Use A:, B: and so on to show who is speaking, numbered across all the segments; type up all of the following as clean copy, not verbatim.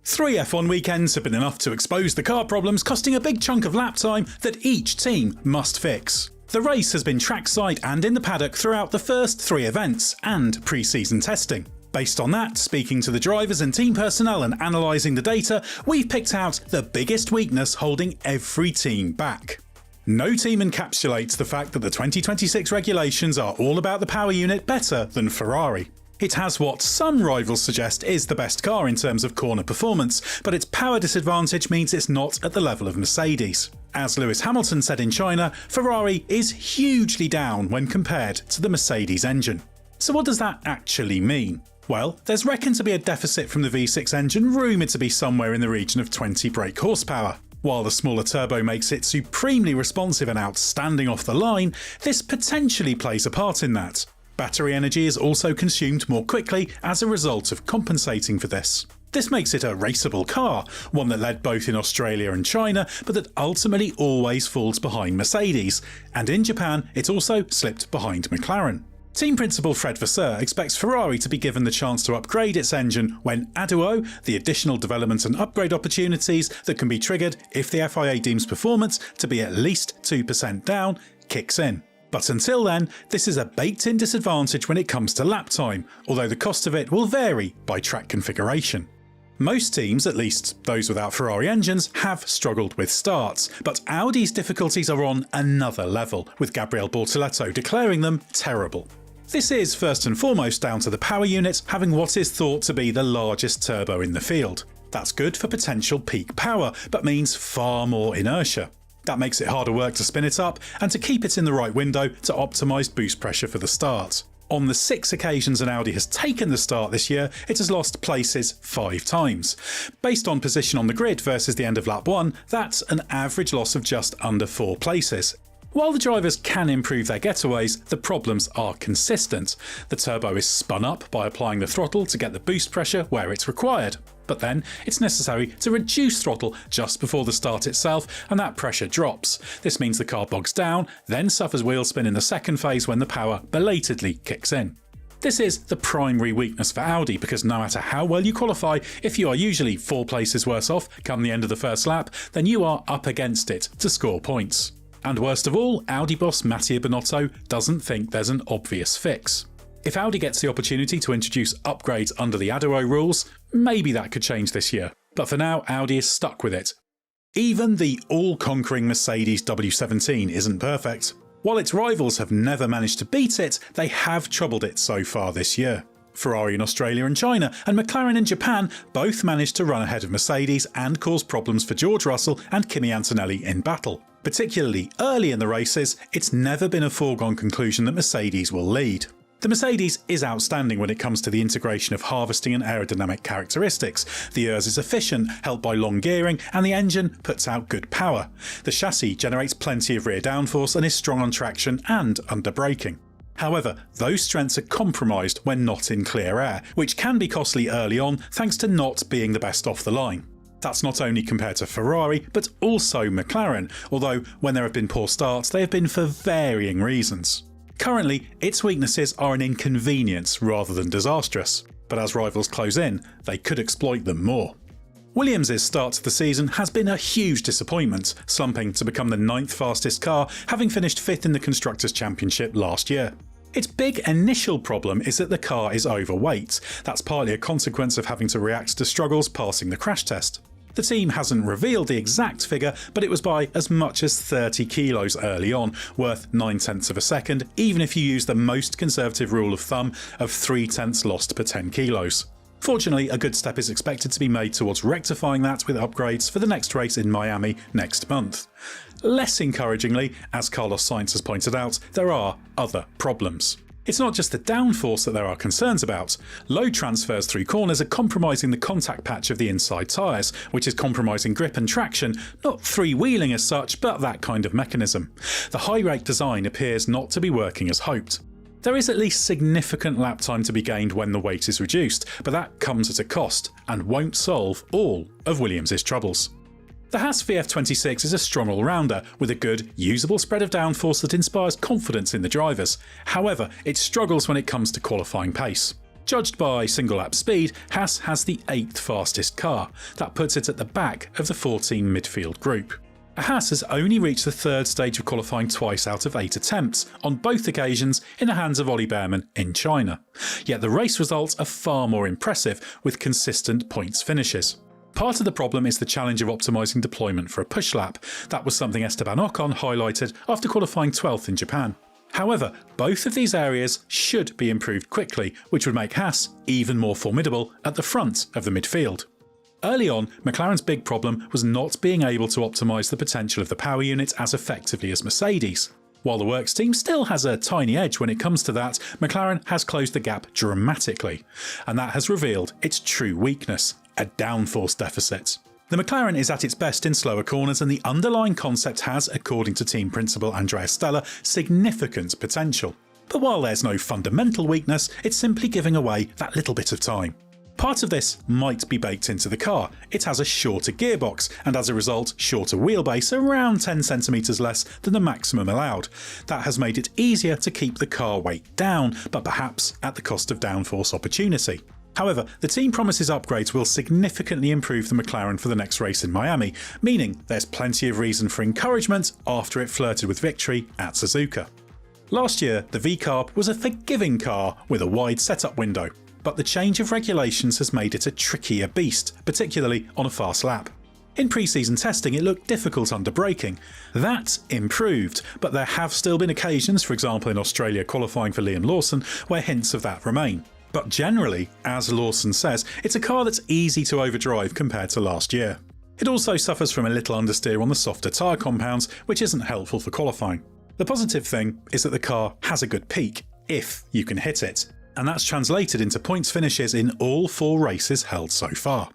A: 3 F1 weekends have been enough to expose the car problems costing a big chunk of lap time that each team must fix. The race has been trackside and in the paddock throughout the first 3 events and pre-season testing. Based on that, speaking to the drivers and team personnel and analysing the data, we've picked out the biggest weakness holding every team back. No team encapsulates the fact that the 2026 regulations are all about the power unit better than Ferrari. It has what some rivals suggest is the best car in terms of corner performance, but its power disadvantage means it's not at the level of Mercedes. As Lewis Hamilton said in China, Ferrari is hugely down when compared to the Mercedes engine. So what does that actually mean? Well, there's reckoned to be a deficit from the V6 engine rumoured to be somewhere in the region of 20 brake horsepower. While the smaller turbo makes it supremely responsive and outstanding off the line, this potentially plays a part in that. Battery energy is also consumed more quickly as a result of compensating for this. This makes it a raceable car, one that led both in Australia and China, but that ultimately always falls behind Mercedes, and in Japan it also slipped behind McLaren. Team principal Fred Vasseur expects Ferrari to be given the chance to upgrade its engine when A2O, the additional development and upgrade opportunities that can be triggered if the FIA deems performance to be at least 2% down, kicks in. But until then, this is a baked-in disadvantage when it comes to lap time, although the cost of it will vary by track configuration. Most teams, at least those without Ferrari engines, have struggled with starts, but Audi's difficulties are on another level, with Gabriele Bortoleto declaring them terrible. This is first and foremost down to the power unit having what is thought to be the largest turbo in the field. That's good for potential peak power, but means far more inertia. That makes it harder work to spin it up and to keep it in the right window to optimise boost pressure for the start. On the 6 occasions an Audi has taken the start this year, it has lost places 5 times. Based on position on the grid versus the end of lap 1, that's an average loss of just under 4 places. While the drivers can improve their getaways, the problems are consistent. The turbo is spun up by applying the throttle to get the boost pressure where it's required. But then it's necessary to reduce throttle just before the start itself, and that pressure drops. This means the car bogs down, then suffers wheel spin in the second phase when the power belatedly kicks in. This is the primary weakness for Audi because no matter how well you qualify, if you are usually 4 places worse off come the end of the first lap, then you are up against it to score points. And worst of all, Audi boss Mattia Binotto doesn't think there's an obvious fix. If Audi gets the opportunity to introduce upgrades under the A2O rules, maybe that could change this year. But for now, Audi is stuck with it. Even the all-conquering Mercedes W17 isn't perfect. While its rivals have never managed to beat it, they have troubled it so far this year. Ferrari in Australia and China, and McLaren in Japan both managed to run ahead of Mercedes and cause problems for George Russell and Kimi Antonelli in battle. Particularly early in the races, it's never been a foregone conclusion that Mercedes will lead. The Mercedes is outstanding when it comes to the integration of harvesting and aerodynamic characteristics. The ERS is efficient, helped by long gearing, and the engine puts out good power. The chassis generates plenty of rear downforce and is strong on traction and under braking. However, those strengths are compromised when not in clear air, which can be costly early on thanks to not being the best off the line. That's not only compared to Ferrari, but also McLaren, although when there have been poor starts, they have been for varying reasons. Currently, its weaknesses are an inconvenience rather than disastrous, but as rivals close in, they could exploit them more. Williams' start to the season has been a huge disappointment, slumping to become the 9th fastest car, having finished 5th in the Constructors' Championship last year. Its big initial problem is that the car is overweight. That's partly a consequence of having to react to struggles passing the crash test. The team hasn't revealed the exact figure, but it was by as much as 30 kilos early on, worth 9/10 of a second, even if you use the most conservative rule of thumb of 3/10 lost per 10 kilos. Fortunately, a good step is expected to be made towards rectifying that with upgrades for the next race in Miami next month. Less encouragingly, as Carlos Sainz has pointed out, there are other problems. It's not just the downforce that there are concerns about. Low transfers through corners are compromising the contact patch of the inside tyres, which is compromising grip and traction, not freewheeling as such, but that kind of mechanism. The high rake design appears not to be working as hoped. There is at least significant lap time to be gained when the weight is reduced, but that comes at a cost and won't solve all of Williams' troubles. The Haas VF26 is a strong all-rounder, with a good, usable spread of downforce that inspires confidence in the drivers. However, it struggles when it comes to qualifying pace. Judged by single lap speed, Haas has the 8th fastest car. That puts it at the back of the 4-team midfield group. Haas has only reached the 3rd stage of qualifying twice out of 8 attempts, on both occasions in the hands of Ollie Bearman in China. Yet the race results are far more impressive, with consistent points finishes. Part of the problem is the challenge of optimising deployment for a push lap. That was something Esteban Ocon highlighted after qualifying 12th in Japan. However, both of these areas should be improved quickly, which would make Haas even more formidable at the front of the midfield. Early on, McLaren's big problem was not being able to optimise the potential of the power unit as effectively as Mercedes. While the works team still has a tiny edge when it comes to that, McLaren has closed the gap dramatically, and that has revealed its true weakness: a downforce deficit. The McLaren is at its best in slower corners, and the underlying concept has, according to team principal Andrea Stella, significant potential. But while there's no fundamental weakness, it's simply giving away that little bit of time. Part of this might be baked into the car. It has a shorter gearbox, and as a result shorter wheelbase, around 10 cm less than the maximum allowed. That has made it easier to keep the car weight down, but perhaps at the cost of downforce opportunity. However, the team promises upgrades will significantly improve the McLaren for the next race in Miami, meaning there's plenty of reason for encouragement after it flirted with victory at Suzuka. Last year, the V-Carb was a forgiving car with a wide setup window, but the change of regulations has made it a trickier beast, particularly on a fast lap. In pre-season testing it looked difficult under braking. That improved, but there have still been occasions, for example in Australia qualifying for Liam Lawson, where hints of that remain. But generally, as Lawson says, it's a car that's easy to overdrive compared to last year. It also suffers from a little understeer on the softer tyre compounds, which isn't helpful for qualifying. The positive thing is that the car has a good peak, if you can hit it, and that's translated into points finishes in all 4 races held so far.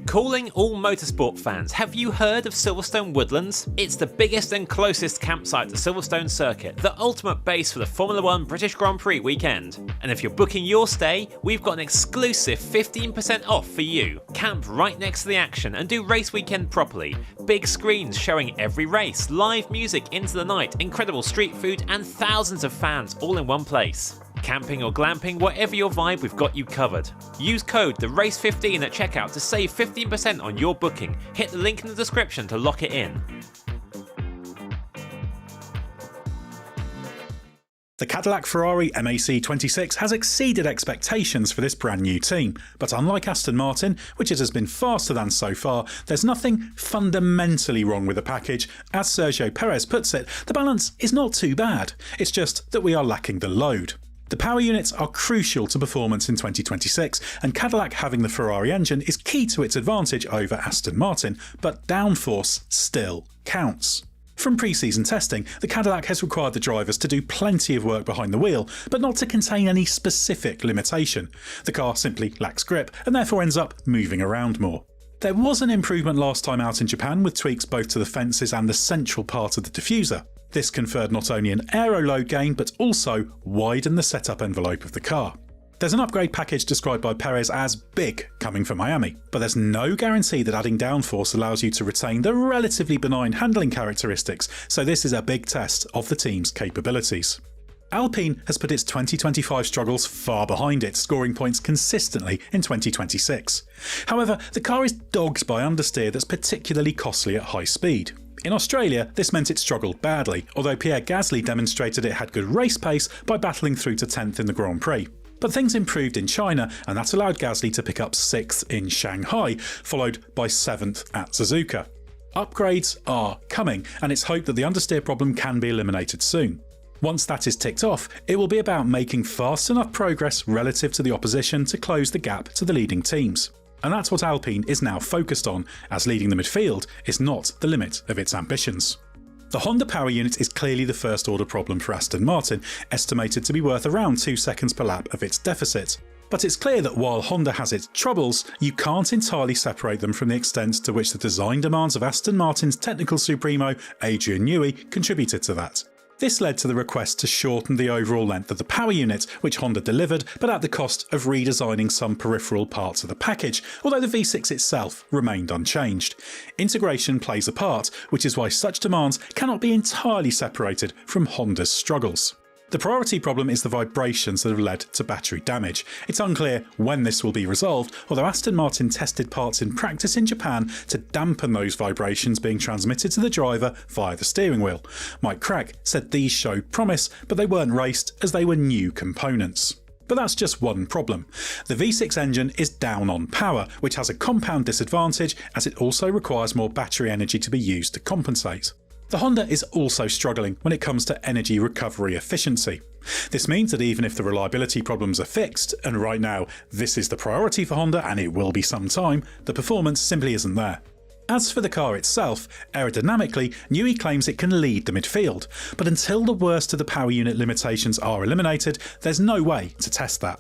B: Calling all motorsport fans, have you heard of Silverstone Woodlands? It's the biggest and closest campsite to Silverstone Circuit, the ultimate base for the Formula 1 British Grand Prix weekend. And if you're booking your stay, we've got an exclusive 15% off for you. Camp right next to the action and do race weekend properly. Big screens showing every race, live music into the night, incredible street food and thousands of fans all in one place. Camping or glamping, whatever your vibe, we've got you covered. Use code TheRace15 at checkout to save 15% on your booking. Hit the link in the description to lock it in.
A: The Cadillac Ferrari MAC26 has exceeded expectations for this brand new team, but unlike Aston Martin, which it has been faster than so far, there's nothing fundamentally wrong with the package. As Sergio Perez puts it, the balance is not too bad, it's just that we are lacking the load. The power units are crucial to performance in 2026, and Cadillac having the Ferrari engine is key to its advantage over Aston Martin, but downforce still counts. From pre-season testing, the Cadillac has required the drivers to do plenty of work behind the wheel, but not to contain any specific limitation. The car simply lacks grip and therefore ends up moving around more. There was an improvement last time out in Japan with tweaks both to the fences and the central part of the diffuser. This conferred not only an aero load gain but also widened the setup envelope of the car. There's an upgrade package described by Perez as big coming for Miami, but there's no guarantee that adding downforce allows you to retain the relatively benign handling characteristics, so this is a big test of the team's capabilities. Alpine has put its 2025 struggles far behind it, scoring points consistently in 2026. However, the car is dogged by understeer that's particularly costly at high speed. In Australia, this meant it struggled badly, although Pierre Gasly demonstrated it had good race pace by battling through to 10th in the Grand Prix. But things improved in China, and that allowed Gasly to pick up 6th in Shanghai, followed by 7th at Suzuka. Upgrades are coming, and it's hoped that the understeer problem can be eliminated soon. Once that is ticked off, it will be about making fast enough progress relative to the opposition to close the gap to the leading teams. And that's what Alpine is now focused on, as leading the midfield is not the limit of its ambitions. The Honda power unit is clearly the first order problem for Aston Martin, estimated to be worth around 2 seconds per lap of its deficit. But it's clear that while Honda has its troubles, you can't entirely separate them from the extent to which the design demands of Aston Martin's technical supremo, Adrian Newey, contributed to that. This led to the request to shorten the overall length of the power unit, which Honda delivered, but at the cost of redesigning some peripheral parts of the package, although the V6 itself remained unchanged. Integration plays a part, which is why such demands cannot be entirely separated from Honda's struggles. The priority problem is the vibrations that have led to battery damage. It's unclear when this will be resolved, although Aston Martin tested parts in practice in Japan to dampen those vibrations being transmitted to the driver via the steering wheel. Mike Cragg said these showed promise, but they weren't raced as they were new components. But that's just one problem. The V6 engine is down on power, which has a compound disadvantage as it also requires more battery energy to be used to compensate. The Honda is also struggling when it comes to energy recovery efficiency. This means that even if the reliability problems are fixed, and right now this is the priority for Honda and it will be some time, the performance simply isn't there. As for the car itself, aerodynamically, Newey claims it can lead the midfield, but until the worst of the power unit limitations are eliminated, there's no way to test that.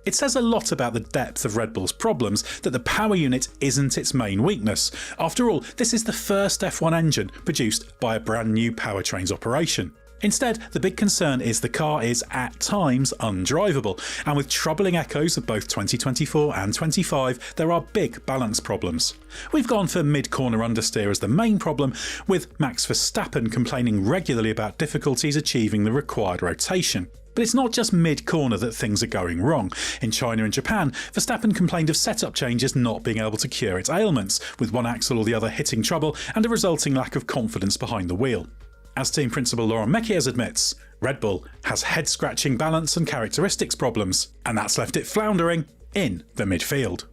A: It says a lot about the depth of Red Bull's problems that the power unit isn't its main weakness. After all, this is the first F1 engine produced by a brand new powertrains operation. Instead, the big concern is the car is, at times, undrivable, and with troubling echoes of both 2024 and 25, there are big balance problems. We've gone for mid-corner understeer as the main problem, with Max Verstappen complaining regularly about difficulties achieving the required rotation. But it's not just mid-corner that things are going wrong. In China and Japan, Verstappen complained of setup changes not being able to cure its ailments, with one axle or the other hitting trouble and a resulting lack of confidence behind the wheel. As team principal Laurent Mekies admits, Red Bull has head-scratching balance and characteristics problems, and that's left it floundering in the midfield.